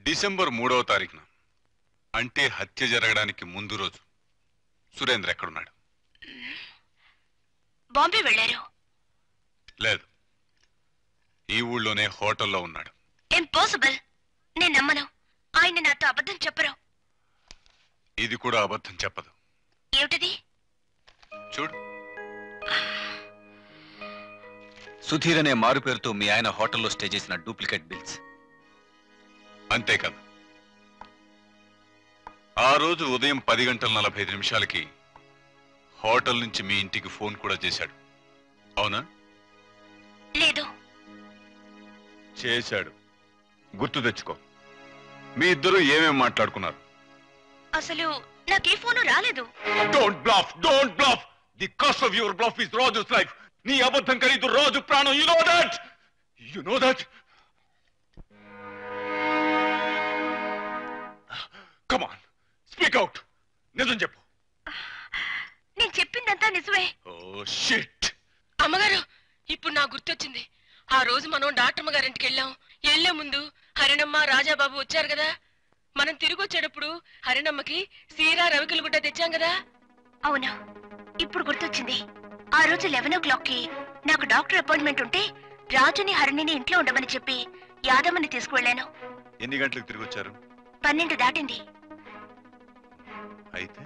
December 3వ తారీఖున అంటే హత్య జరగడానికి ముందు రోజు సురేంద్ర ఎక్కడున్నాడు? బాంబే వెళ్ళారు. లేదు, ఈ ఊళ్ళోనే హోటల్లో ఉన్నాడు. ఇంపాసిబుల్. నేను నమ్మను. ఆయన నాతో అబద్ధం చెప్పరు. ఇది కూడా అబద్ధం చెప్పదు. ఏమిటది? చూడు. సుధీర్ అనే మారు పేరుతో మీ ఆయన హోటల్లో స్టే చేసిన డూప్లికేట్ బిల్స్. అంతేకాదు, ఆ రోజు ఉదయం 10:45 హోటల్ నుంచి మీ ఇంటికి ఫోన్ కూడా చేశాడు. అవునా? లేదు. చేశాడు. గుర్తు తెచ్చుకో. మీ ఇద్దరు ఏమేం మాట్లాడుకున్నారు? అసలు నాకే ఫోను రాలేదు. Don't bluff, don't bluff. The cost of your bluff is Raju's life. నీ అబద్ధం ఖరీదు రాజు ప్రాణం. You know that. You know that. Come on, speak out. నిజం చెప్పు. నేను చెప్పిందంతా నిజమే. Oh shit. అమ్మగారు, ఇప్పుడు నా గుర్తొచ్చింది. ఆ రోజు మనం డాక్టర్మ గారింటికి వెళ్ళాం. వెళ్లే ముందు హరిణమ్మ, రాజాబాబు వచ్చారు కదా. మనం తిరిగి వచ్చేటప్పుడు హరిణమ్మకి సీరా రవికలు గుడ్డ తెచ్చాం కదా. అవును, ఇప్పుడు గుర్తొచ్చింది. ఆ రోజు 11 o'clockకి నాకు డాక్టర్ అపాయింట్మెంట్ ఉంటే రాజుని హరిణిని ఇంట్లో ఉండమని చెప్పి యాదమ్మని తీసుకువెళ్ళాను. ఎన్ని గంటలకు తిరిగి వచ్చారు? 12 దాటింది. అయితే